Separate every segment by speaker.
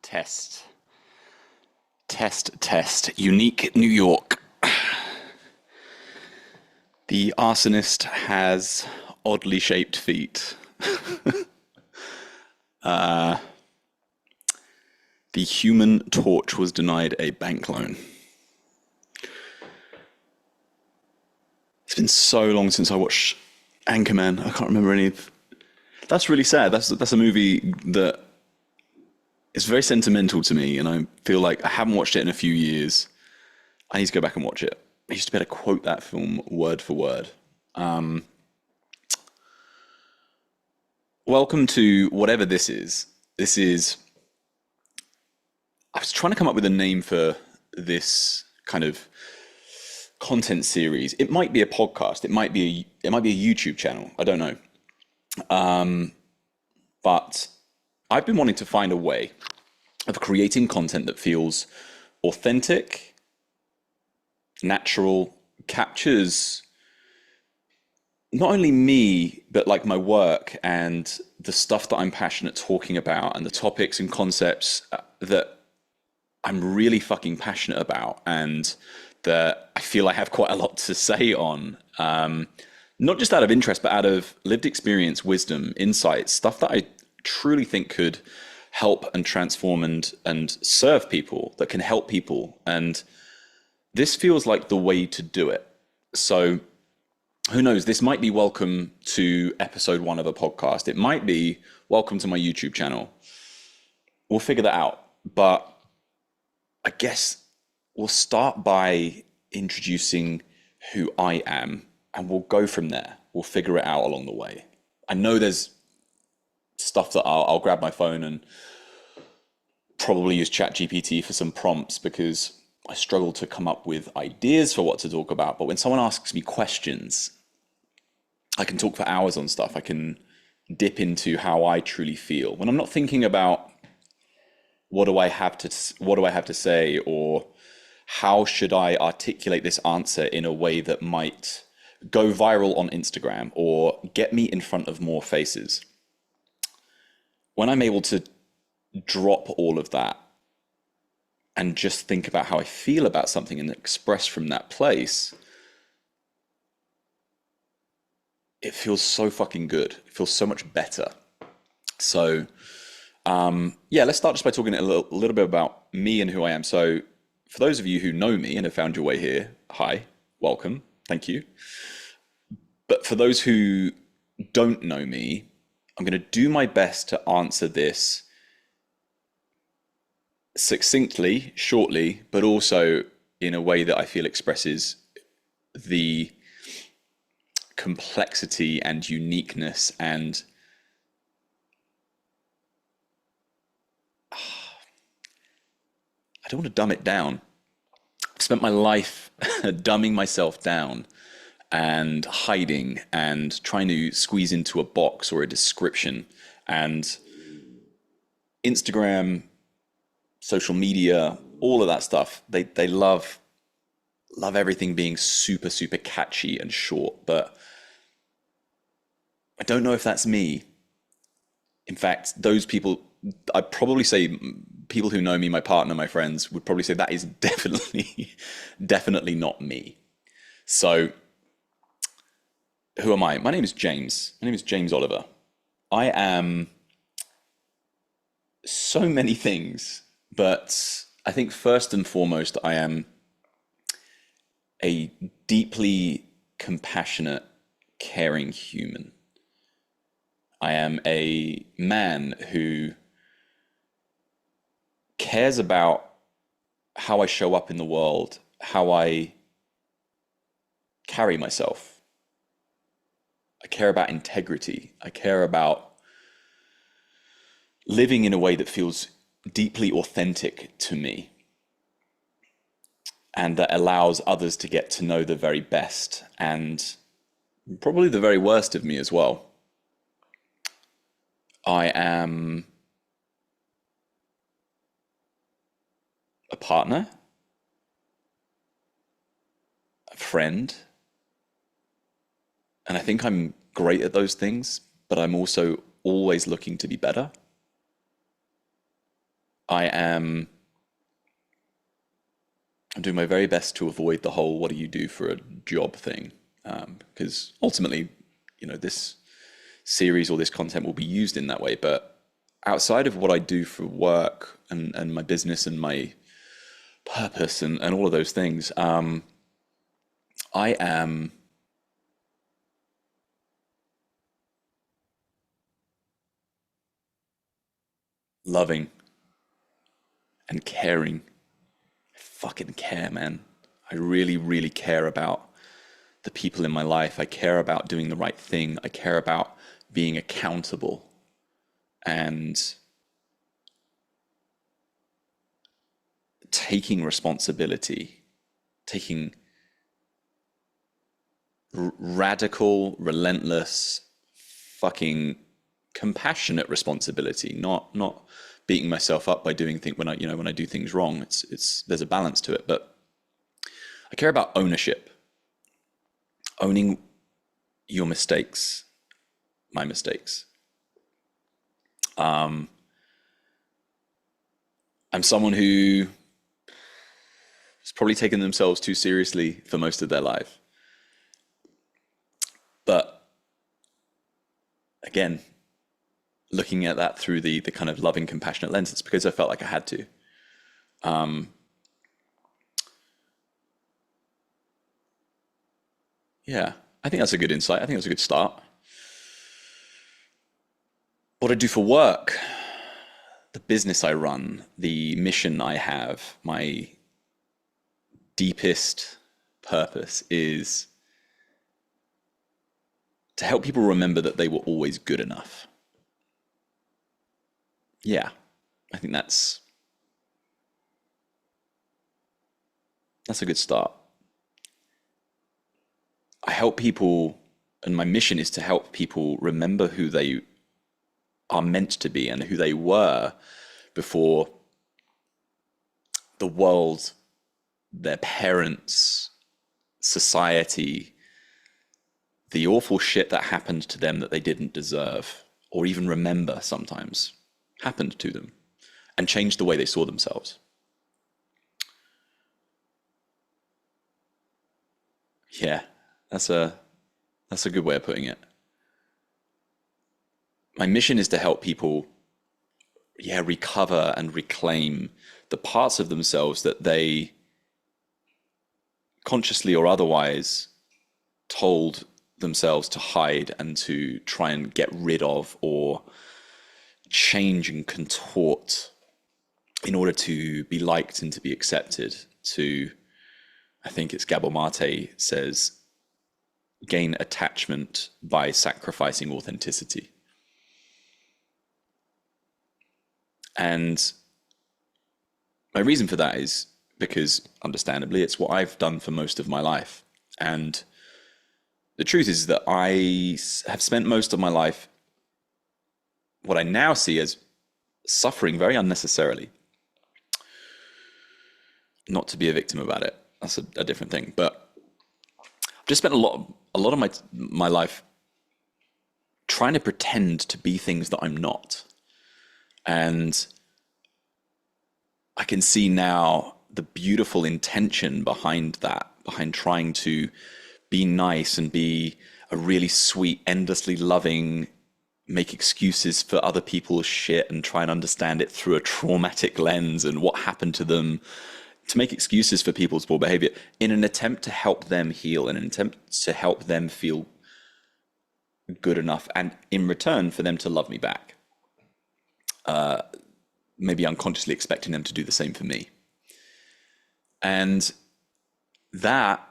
Speaker 1: Test. Test. Unique New York. The arsonist has oddly shaped feet. The human torch was denied a bank loan. It's been so long since I watched Anchorman. I can't remember any of. That's really sad. That's a movie that is very sentimental to me, and I feel like I haven't watched it in a few years. I need to go back and watch it. I used to be able to quote that film word for word. Welcome to whatever this is. This is. I was trying to come up with a name for this kind of content series. It might be a podcast. It might be a YouTube channel. I don't know. But I've been wanting to find a way of creating content that feels authentic, natural, captures not only me, but like my work and the stuff that I'm passionate talking about and the topics and concepts that I'm really fucking passionate about and that I feel I have quite a lot to say on. Not just out of interest, but out of lived experience, wisdom, insights, stuff that I truly think could help and transform and serve people, that can help people. And this feels like the way to do it. So who knows? This might be welcome to episode 1 of a podcast. It might be welcome to my YouTube channel. We'll figure that out. But I guess we'll start by introducing who I am and we'll go from there. We'll figure it out along the way. I know there's stuff that I'll grab my phone and probably use ChatGPT for some prompts because I struggle to come up with ideas for what to talk about. But when someone asks me questions, I can talk for hours on stuff. I can dip into how I truly feel. When I'm not thinking about what do I have to say, or how should I articulate this answer in a way that might go viral on Instagram or get me in front of more faces. When I'm able to drop all of that and just think about how I feel about something and express from that place, it feels so fucking good. It feels so much better. So, yeah, let's start just by talking a little bit about me and who I am. So, for those of you who know me and have found your way here, hi, welcome, thank you. But for those who don't know me, I'm going to do my best to answer this succinctly, shortly, but also in a way that I feel expresses the complexity and uniqueness and I don't want to dumb it down. I've spent my life dumbing myself down and hiding and trying to squeeze into a box or a description. And Instagram, social media, all of that stuff, they love everything being super, super catchy and short. But I don't know if that's me. In fact, those people, I'd probably say people who know me, my partner, my friends, would probably say that is definitely, definitely not me. So, who am I? My name is James. My name is James Oliver. I am so many things, but I think first and foremost, I am a deeply compassionate, caring human. I am a man who cares about how I show up in the world, how I carry myself. I care about integrity. I care about living in a way that feels deeply authentic to me and that allows others to get to know the very best and probably the very worst of me as well. I am a partner, a friend, and I think I'm great at those things, but I'm also always looking to be better. I am I'm doing my very best to avoid the whole "what do you do for a job" thing, because ultimately, this series or this content will be used in that way. But outside of what I do for work and my business and my purpose and all of those things, I am loving and caring. I fucking care, man. I really, really care about the people in my life. I care about doing the right thing. I care about being accountable and taking responsibility, taking radical, relentless, fucking compassionate responsibility, not beating myself up by doing things when I do things wrong. It's there's a balance to it, but I care about ownership, owning your mistakes, my mistakes. I'm someone who has probably taken themselves too seriously for most of their life, but again, looking at that through the kind of loving, compassionate lens, it's because I felt like I had to. Yeah, I think that's a good insight. I think that's a good start. What I do for work, the business I run, the mission I have, my deepest purpose is to help people remember that they were always good enough. Yeah, I think that's a good start. I help people, and my mission is to help people remember who they are meant to be and who they were before the world, their parents, society, the awful shit that happened to them that they didn't deserve or even remember sometimes happened to them and changed the way they saw themselves. Yeah, that's a that's a good way of putting it. My mission is to help people, yeah, recover and reclaim the parts of themselves that they consciously or otherwise told themselves to hide and to try and get rid of or change and contort in order to be liked and to be accepted. To, I think it's Gabor Mate says, gain attachment by sacrificing authenticity. And my reason for that is because, understandably, it's what I've done for most of my life. And the truth is that I have spent most of my life, what I now see as suffering very unnecessarily. Not to be a victim about it. That's a different thing. But I've just spent a lot of my life trying to pretend to be things that I'm not. And I can see now the beautiful intention behind that, behind trying to be nice and be a really sweet, endlessly loving, make excuses for other people's shit and try and understand it through a traumatic lens and what happened to them, to make excuses for people's poor behavior in an attempt to help them heal, in an attempt to help them feel good enough, and in return for them to love me back. Maybe unconsciously expecting them to do the same for me. And that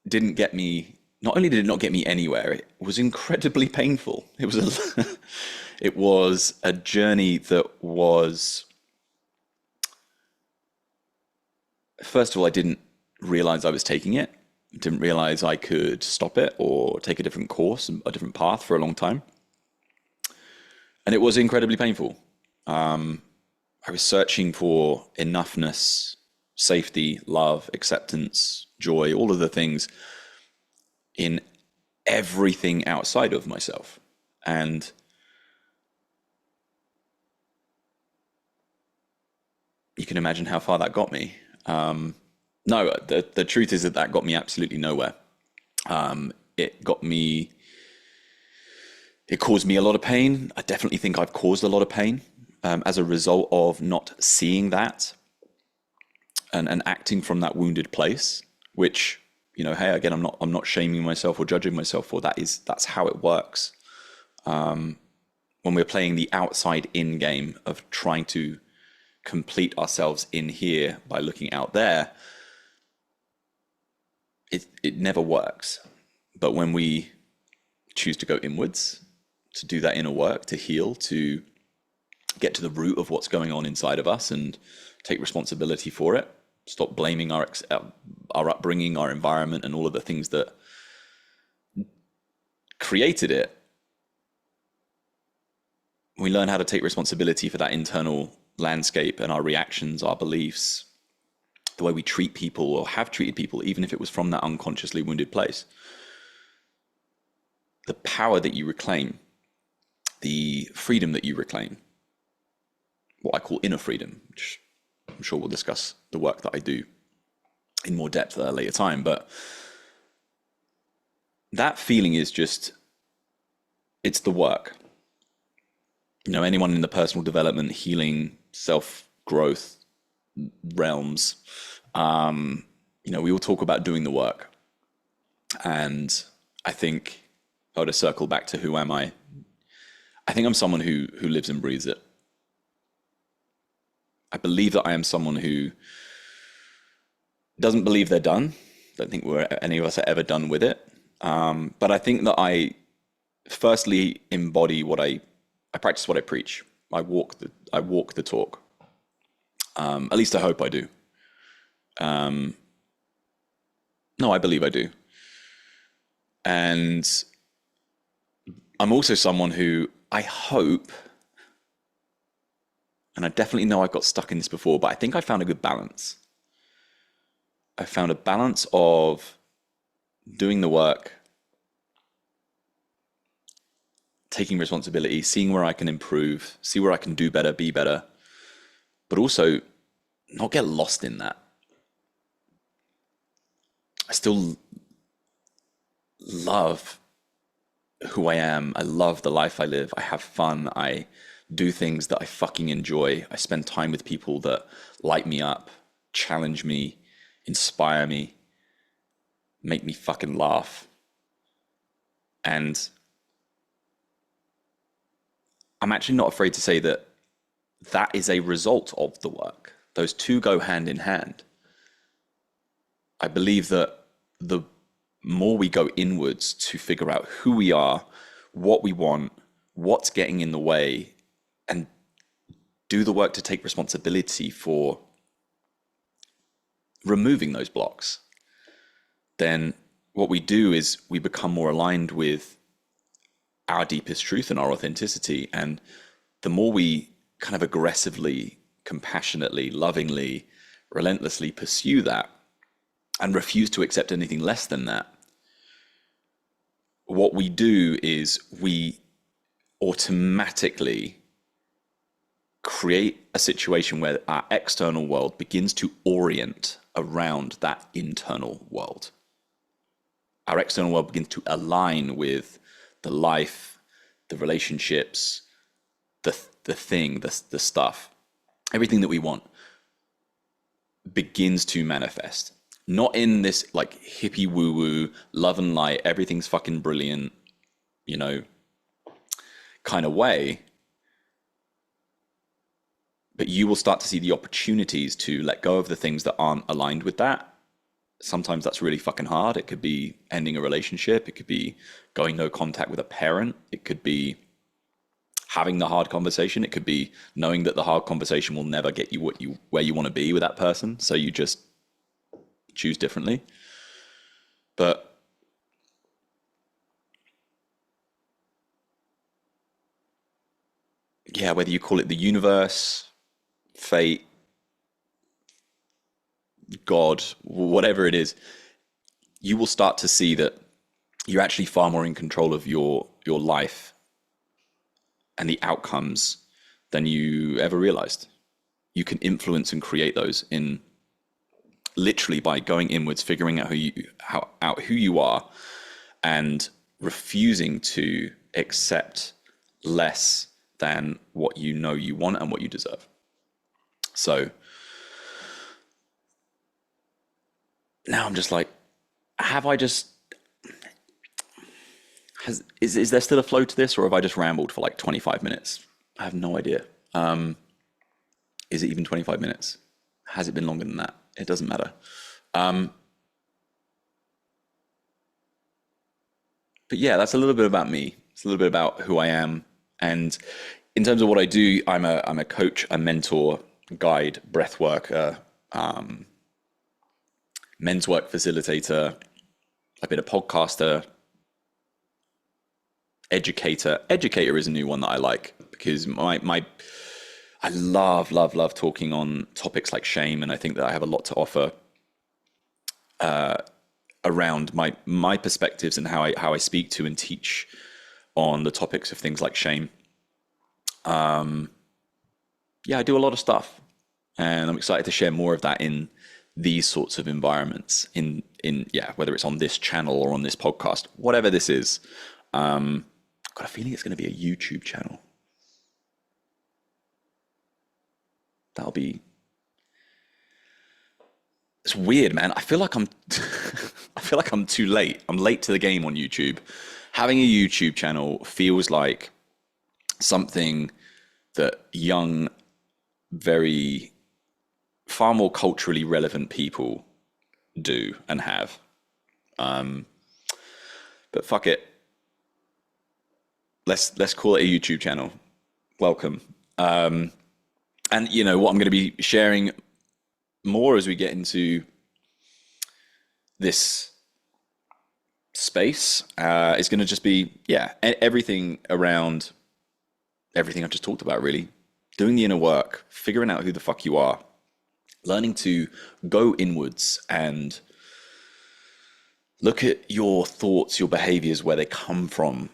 Speaker 1: didn't get me, not only did it not get me anywhere, it was incredibly painful. It was a journey that was, first of all, I didn't realize I was taking it. Didn't realize I could stop it or take a different course, a different path for a long time. And it was incredibly painful. I was searching for enoughness, safety, love, acceptance, joy, all of the things in everything outside of myself. And you can imagine how far that got me. No, the truth is that that got me absolutely nowhere. It got me, it caused me a lot of pain. I definitely think I've caused a lot of pain as a result of not seeing that and acting from that wounded place, which, hey, again, I'm not shaming myself or judging myself for that. That's how it works. When we're playing the outside in game of trying to complete ourselves in here by looking out there, it never works. But when we choose to go inwards, to do that inner work, to heal, to get to the root of what's going on inside of us and take responsibility for it, stop blaming our upbringing, our environment, and all of the things that created it, we learn how to take responsibility for that internal landscape and our reactions, our beliefs, the way we treat people or have treated people, even if it was from that unconsciously wounded place. The power that you reclaim, the freedom that you reclaim, what I call inner freedom, which I'm sure we'll discuss the work that I do in more depth at a later time. But that feeling is just, it's the work. Anyone in the personal development, healing, self-growth realms, we all talk about doing the work. And I think, if I were to circle back to who am I think I'm someone who lives and breathes it. I believe that I am someone who doesn't believe they're done. Don't think any of us are ever done with it. But I think that I firstly embody I practice what I preach. I walk the talk. At least I hope I do. No, I believe I do. And I'm also someone who I hope, and I definitely know I've got stuck in this before, but I think I found a good balance. I found a balance of doing the work, taking responsibility, seeing where I can improve, see where I can do better, be better, but also not get lost in that. I still love who I am. I love the life I live. I have fun. I do things that I fucking enjoy. I spend time with people that light me up, challenge me, inspire me, make me fucking laugh. And I'm actually not afraid to say that that is a result of the work. Those two go hand in hand. I believe that the more we go inwards to figure out who we are, what we want, what's getting in the way, and do the work to take responsibility for removing those blocks, then what we do is we become more aligned with our deepest truth and our authenticity. And the more we kind of aggressively, compassionately, lovingly, relentlessly pursue that and refuse to accept anything less than that, what we do is we automatically create a situation where our external world begins to orient around that internal world. Our external world begins to align with the life, the relationships, the stuff, everything that we want begins to manifest. Not in this like hippie woo-woo, love and light, everything's fucking brilliant, kind of way. But you will start to see the opportunities to let go of the things that aren't aligned with that. Sometimes that's really fucking hard. It could be ending a relationship. It could be going no contact with a parent. It could be having the hard conversation. It could be knowing that the hard conversation will never get you where you want to be with that person. So you just choose differently. But yeah, whether you call it the universe, fate, God, whatever it is, you will start to see that you're actually far more in control of your life and the outcomes than you ever realized. you can influence and create those in literally by going inwards, figuring out who you are, and refusing to accept less than what you know you want and what you deserve. So now I'm just like, have I just is there still a flow to this, or have I just rambled for like 25 minutes? I have no idea. Is it even 25 minutes? Has it been longer than that? It doesn't matter. But yeah, that's a little bit about me. It's a little bit about who I am. And in terms of what I do, I'm a coach, a mentor, guide, breath worker, men's work facilitator. I've been a podcaster, educator. Educator is a new one that I like because I love talking on topics like shame, and I think that I have a lot to offer around my perspectives and how I speak to and teach on the topics of things like shame. Yeah, I do a lot of stuff, and I'm excited to share more of that in these sorts of environments. Yeah, whether it's on this channel or on this podcast, whatever this is. I've got a feeling it's going to be a YouTube channel. That'll be. It's weird, man. I feel like I'm too late. I'm late to the game on YouTube. Having a YouTube channel feels like something that young, very far more culturally relevant people do and have. But fuck it. Let's call it a YouTube channel. Welcome. And you know what I'm going to be sharing more as we get into this space is going to just be, everything around everything I've just talked about, really. Doing the inner work, figuring out who the fuck you are, learning to go inwards and look at your thoughts, your behaviors, where they come from,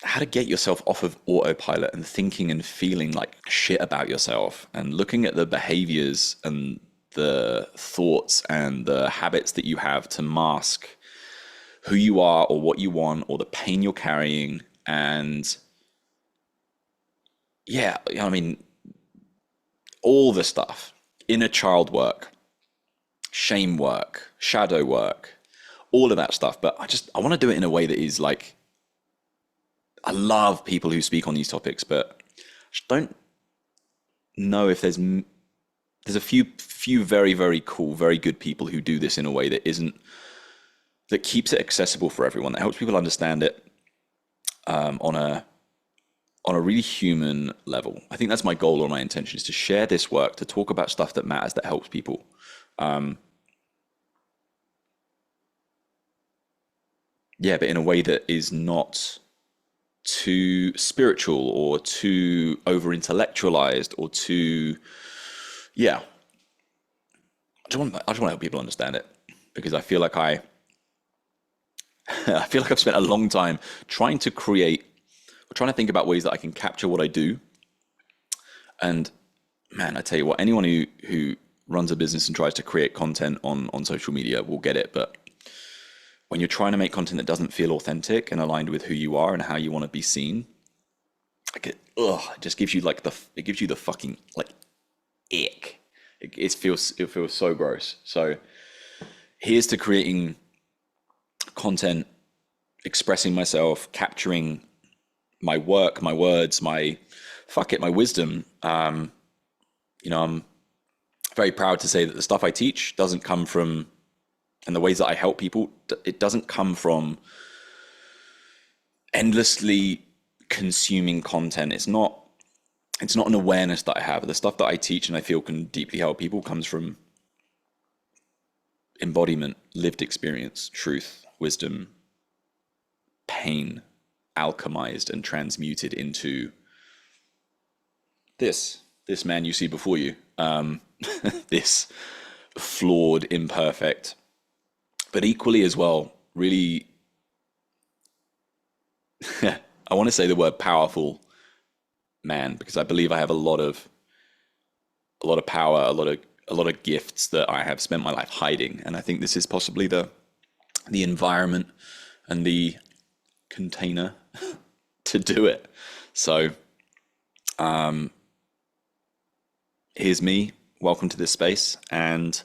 Speaker 1: how to get yourself off of autopilot and thinking and feeling like shit about yourself, and looking at the behaviors and the thoughts and the habits that you have to mask who you are or what you want or the pain you're carrying. And yeah, I mean, all the stuff, inner child work, shame work, shadow work, all of that stuff. But I want to do it in a way that is like, I love people who speak on these topics, but I just don't know if there's a few very, very cool, very good people who do this in a way that keeps it accessible for everyone, that helps people understand it on a really human level. I think that's my goal or my intention, is to share this work, to talk about stuff that matters, that helps people. But in a way that is not too spiritual or too over intellectualized or too, I just want to help people understand it, because I feel like I feel like I've spent a long time trying to think about ways that I can capture what I do. And man, I tell you what, anyone who runs a business and tries to create content on social media will get it. But when you're trying to make content that doesn't feel authentic and aligned with who you are and how you want to be seen, it just gives you the fucking like ick. It feels so gross. So here's to creating content, expressing myself, capturing my work, my words, my wisdom. I'm very proud to say that the stuff I teach doesn't come from, and the ways that I help people, it doesn't come from endlessly consuming content. It's not an awareness that I have. The stuff that I teach and I feel can deeply help people comes from embodiment, lived experience, truth, wisdom, pain, alchemized and transmuted into this man you see before you, this flawed, imperfect, but equally as well, really, I want to say the word powerful man, because I believe I have a lot of a lot of power, a lot of gifts that I have spent my life hiding. And I think this is possibly the environment and the container to do it. So here's me. Welcome to this space. And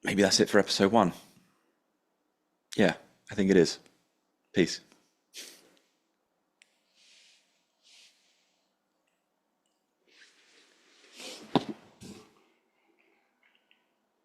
Speaker 1: maybe that's it for episode 1. Yeah, I think it is. Peace.